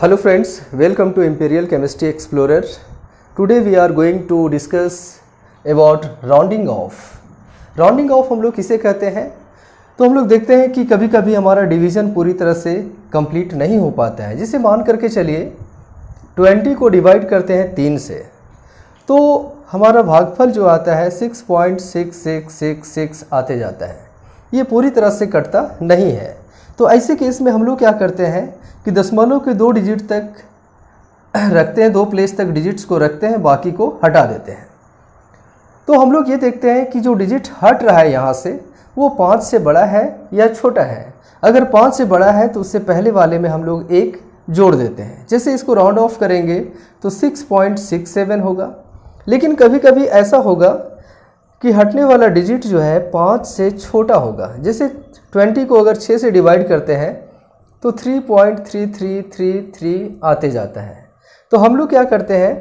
Hello friends, welcome to Imperial Chemistry Explorer. Today we are going to discuss about rounding off. Rounding off हम लोग किसे कहते हैं? तो हम लोग देखते हैं कि कभी कभी हमारा डिवीज़न पूरी तरह से कंप्लीट नहीं हो पाता है, जिसे मान करके चलिए 20 को डिवाइड करते हैं 3 से, तो हमारा भागफल जो आता है 6.6666 आते जाता है। ये पूरी तरह से कटता नहीं है। तो ऐसे केस में हम लोग क्या करते हैं कि दशमलव के 2 डिजिट तक रखते हैं, 2 प्लेस तक डिजिट्स को रखते हैं, बाकी को हटा देते हैं। तो हम लोग ये देखते हैं कि जो डिजिट हट रहा है यहाँ से वो 5 से बड़ा है या छोटा है। अगर 5 से बड़ा है तो उससे पहले वाले में हम लोग 1 जोड़ देते हैं। जैसे इसको राउंड ऑफ करेंगे तो 6.67 होगा। लेकिन कभी कभी ऐसा होगा कि हटने वाला डिजिट जो है 5 से छोटा होगा। जैसे 20 को अगर 6 से डिवाइड करते हैं तो 3.3333 आते जाता है। तो हम लोग क्या करते हैं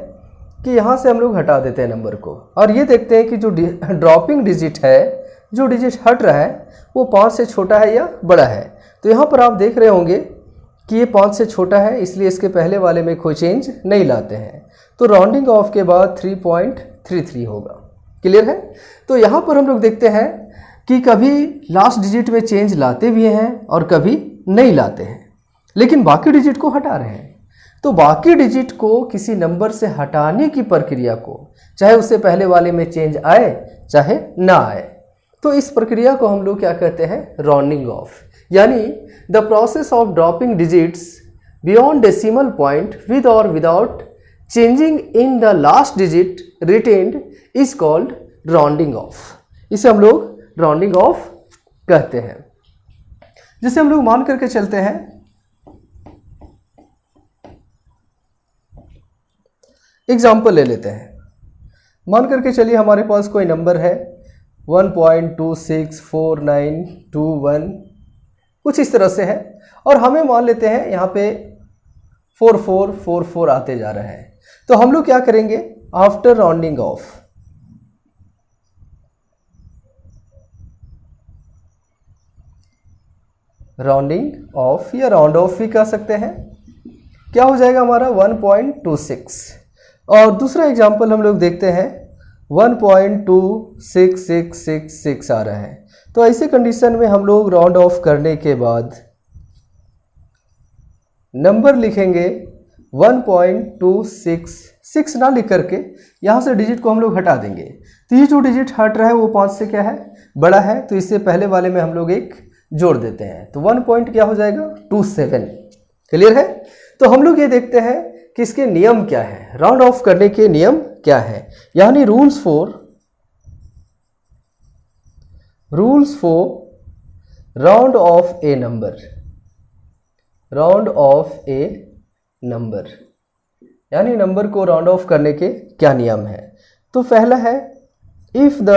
कि यहाँ से हम लोग हटा देते हैं नंबर को, और ये देखते हैं कि जो ड्रॉपिंग डिजिट है, जो डिजिट हट रहा है वो 5 से छोटा है या बड़ा है। तो यहाँ पर आप देख रहे होंगे कि ये 5 से छोटा है, इसलिए इसके पहले वाले में कोई चेंज नहीं लाते हैं। तो राउंडिंग ऑफ के बाद 3.33 होगा। क्लियर है? तो यहाँ पर हम लोग देखते हैं कि कभी लास्ट डिजिट में चेंज लाते भी हैं और कभी नहीं लाते हैं, लेकिन बाकी डिजिट को हटा रहे हैं। तो बाकी डिजिट को किसी नंबर से हटाने की प्रक्रिया को, चाहे उससे पहले वाले में चेंज आए चाहे ना आए, तो इस प्रक्रिया को हम लोग क्या कहते हैं? Rounding off. यानी the process of dropping digits beyond decimal point with और without changing in the last digit retained is called rounding off. इसे हम लोग राउंडिंग ऑफ कहते हैं। जिसे हम लोग मान करके चलते हैं, एग्जाम्पल ले लेते हैं। मान करके चलिए हमारे पास कोई नंबर है 1.264921, कुछ इस तरह से है, और हमें मान लेते हैं यहाँ पे 4444 आते जा रहा है। तो हम लोग क्या करेंगे? After rounding off, rounding off या राउंड ऑफ भी कह सकते हैं, क्या हो जाएगा हमारा 1.26। और दूसरा एग्जांपल हम लोग देखते हैं 1.26666 आ रहा है। तो ऐसे कंडीशन में हम लोग राउंड ऑफ करने के बाद नंबर लिखेंगे 1.266 ना लिख करके यहाँ से डिजिट को हम लोग हटा देंगे। तो ये जो डिजिट हट रहा है वो 5 से क्या है? बड़ा है। तो इससे पहले वाले में हम लोग 1 जोड़ देते हैं, तो 1 पॉइंट क्या हो जाएगा? 27। क्लियर है? तो हम लोग ये देखते हैं कि इसके नियम क्या है, राउंड ऑफ करने के नियम क्या है। यानी rules for round of A number, round of A number, यानी नंबर को राउंड ऑफ करने के क्या नियम है। तो पहला है, if the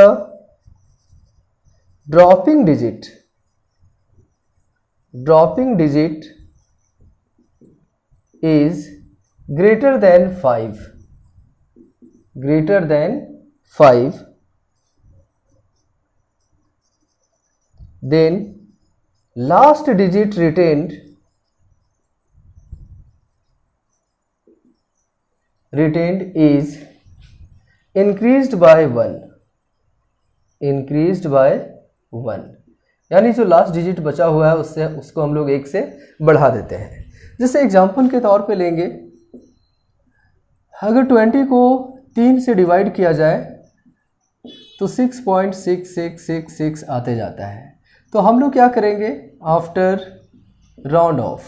dropping digit is greater than 5, then last digit retained is increased by 1, यानी जो लास्ट डिजिट बचा हुआ है उसको हम लोग 1 से बढ़ा देते हैं। जैसे एग्जाम्पल के तौर पे लेंगे, अगर 20 को 3 से डिवाइड किया जाए तो 6.6666 आते जाता है। तो हम लोग क्या करेंगे? आफ्टर राउंड ऑफ,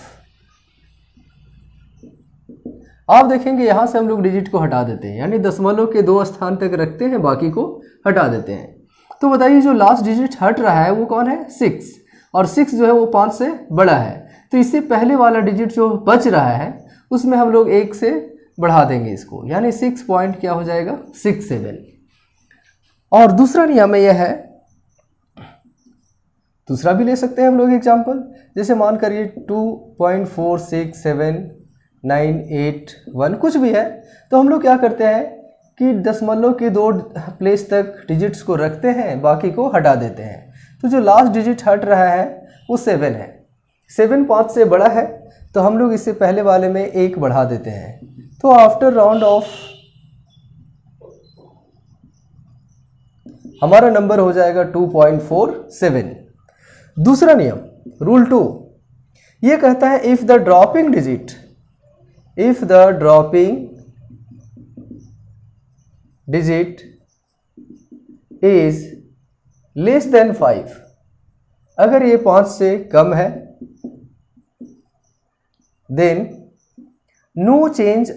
आप देखेंगे यहाँ से हम लोग डिजिट को हटा देते हैं, यानी दशमलव के 2 स्थान तक रखते हैं, बाकी को हटा देते हैं। तो बताइए जो लास्ट डिजिट हट रहा है वो कौन है? 6, और 6 जो है वो 5 से बड़ा है। तो इससे पहले वाला डिजिट जो बच रहा है उसमें हम लोग 1 से बढ़ा देंगे इसको, यानी 6 पॉइंट क्या हो जाएगा? 67। और दूसरा नियम यह है, दूसरा भी ले सकते हैं हम लोग एग्जाम्पल। जैसे मान करिए 2.467981 कुछ भी है, तो हम लोग क्या करते हैं कि दशमलव के 2 प्लेस तक डिजिट्स को रखते हैं, बाकी को हटा देते हैं। तो जो लास्ट डिजिट हट रहा है वो 7 है। 7 5 से बड़ा है तो हम लोग इससे पहले वाले में 1 बढ़ा देते हैं। तो आफ्टर राउंड ऑफ हमारा नंबर हो जाएगा 2.47। दूसरा नियम रूल 2 ये कहता है if the dropping digit is less than 5, अगर ये 5 से कम है देन नो चेंज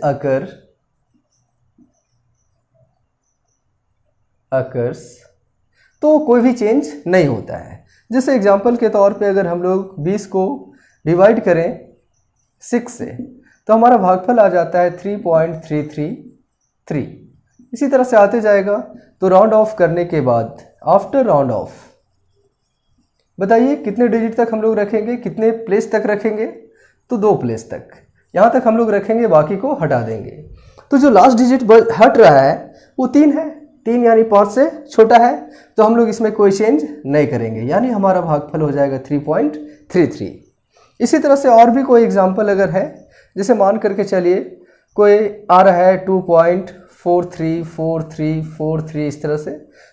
अकर्स, तो कोई भी चेंज नहीं होता है। जैसे एग्जांपल के तौर पे अगर हम लोग 20 को डिवाइड करें 6 से तो हमारा भागफल आ जाता है 3.333। इसी तरह से आते जाएगा। तो राउंड ऑफ करने के बाद आफ्टर राउंड ऑफ बताइए कितने डिजिट तक हम लोग रखेंगे, कितने प्लेस तक रखेंगे? तो 2 प्लेस तक, यहाँ तक हम लोग रखेंगे, बाकी को हटा देंगे। तो जो लास्ट डिजिट हट रहा है वो 3 है, 3 यानी 5 से छोटा है, तो हम लोग इसमें कोई चेंज नहीं करेंगे, यानी हमारा भागफल हो जाएगा 3.33। इसी तरह से और भी कोई एग्जाम्पल अगर है, जैसे मान करके चलिए कोई आ रहा है 2.434343 इस तरह से,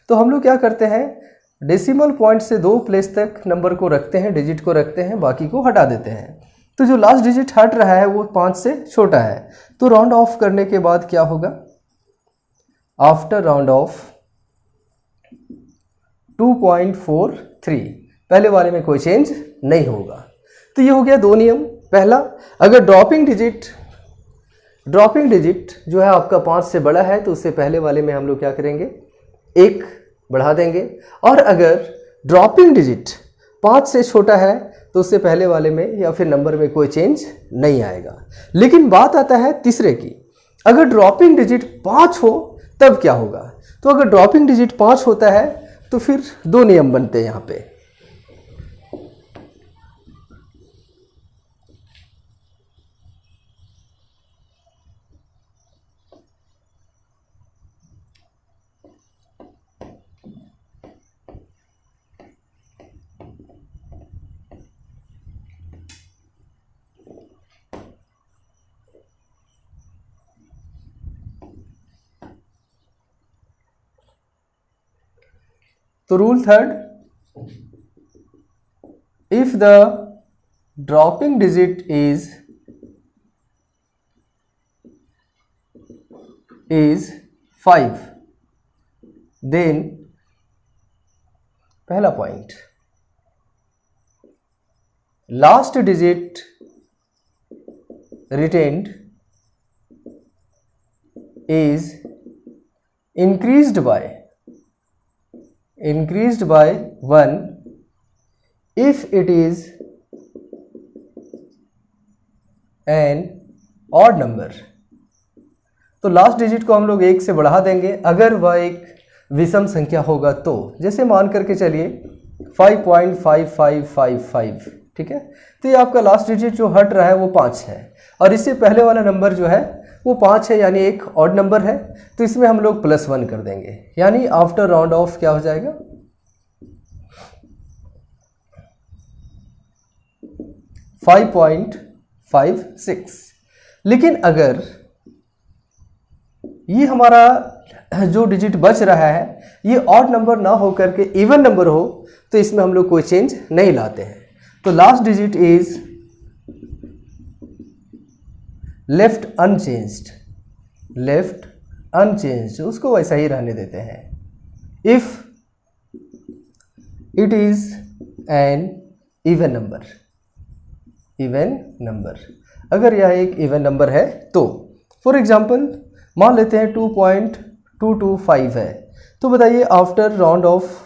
तो हम लोग क्या करते हैं डेसिमल पॉइंट से 2 प्लेस तक नंबर को रखते हैं, डिजिट को रखते हैं, बाकी को हटा देते हैं। तो जो लास्ट डिजिट हट रहा है वो 5 से छोटा है, तो राउंड ऑफ करने के बाद क्या होगा? आफ्टर राउंड ऑफ 2.43, पहले वाले में कोई चेंज नहीं होगा। तो ये हो गया 2 नियम। पहला, अगर ड्रॉपिंग डिजिट जो है आपका 5 से बड़ा है तो उससे पहले वाले में हम लोग क्या करेंगे 1 बढ़ा देंगे, और अगर ड्रॉपिंग डिजिट 5 से छोटा है तो उससे पहले वाले में या फिर नंबर में कोई चेंज नहीं आएगा। लेकिन बात आता है तीसरे की, अगर ड्रॉपिंग डिजिट 5 हो तब क्या होगा? तो अगर ड्रॉपिंग डिजिट 5 होता है तो फिर 2 नियम बनते हैं यहाँ पे। तो rule 3rd, if the dropping digit is 5 then, पहला point, last digit retained is increased by 1 if it is an odd number। तो लास्ट डिजिट को हम लोग 1 से बढ़ा देंगे अगर वह एक विषम संख्या होगा तो। जैसे मान करके चलिए 5.5555, ठीक है। तो ये आपका लास्ट डिजिट जो हट रहा है वो 5 है, और इससे पहले वाला नंबर जो है वो 5 है, यानी एक ऑड नंबर है, तो इसमें हम लोग +1 कर देंगे, यानी आफ्टर राउंड ऑफ क्या हो जाएगा 5.56। लेकिन अगर ये हमारा जो डिजिट बच रहा है ये ऑड नंबर ना हो करके इवन नंबर हो तो इसमें हम लोग कोई चेंज नहीं लाते हैं। तो last digit is left unchanged, उसको वैसा ही रहने देते हैं। If it is an even number, अगर यह एक इवन नंबर है तो फॉर एग्जांपल मान लेते हैं 2.225 है, तो बताइए आफ्टर राउंड ऑफ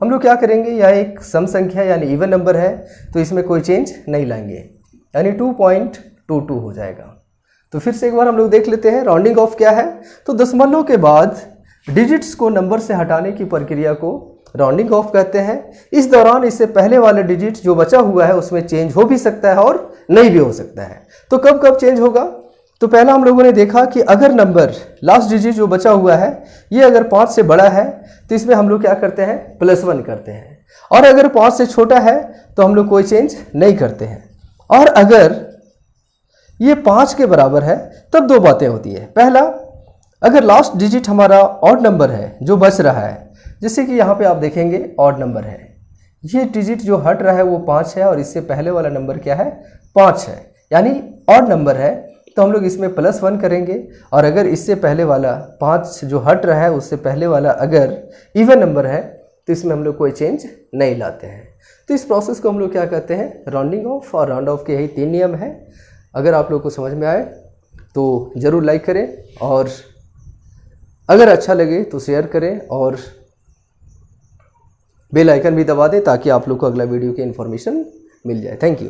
हम लोग क्या करेंगे, यह एक सम संख्या यानी इवन नंबर है तो इसमें कोई चेंज नहीं लाएंगे, यानी 2.22 हो जाएगा। तो फिर से एक बार हम लोग देख लेते हैं राउंडिंग ऑफ क्या है। तो दशमलव के बाद डिजिट्स को नंबर से हटाने की प्रक्रिया को राउंडिंग ऑफ कहते हैं। इस दौरान इससे पहले वाले डिजिट जो बचा हुआ है उसमें चेंज हो भी सकता है और नहीं भी हो सकता है। तो कब कब चेंज होगा? तो पहला हम लोगों ने देखा कि अगर नंबर लास्ट डिजिट जो बचा हुआ है ये अगर 5 से बड़ा है तो इसमें हम लोग क्या करते हैं, +1 करते हैं, और अगर 5 से छोटा है तो हम लोग कोई चेंज नहीं करते हैं। और अगर ये 5 के बराबर है तब दो बातें होती है। पहला, अगर लास्ट डिजिट हमारा ऑड नंबर है जो बच रहा है, जैसे कि यहाँ पे आप देखेंगे ऑड नंबर है, ये डिजिट जो हट रहा है वो 5 है और इससे पहले वाला नंबर क्या है, 5 है, यानी ऑड नंबर है, तो हम लोग इसमें +1 करेंगे। और अगर इससे पहले वाला 5 जो हट रहा है उससे पहले वाला अगर इवन नंबर है तो इसमें हम लोग कोई चेंज नहीं लाते हैं। तो इस प्रोसेस को हम लोग क्या कहते हैं, राउंडिंग ऑफ, और राउंड ऑफ के यही 3 नियम हैं। अगर आप लोग को समझ में आए तो ज़रूर लाइक करें, और अगर अच्छा लगे तो शेयर करें, और बेल आइकन भी दबा दें ताकि आप लोग को अगला वीडियो की इन्फॉर्मेशन मिल जाए। Thank you.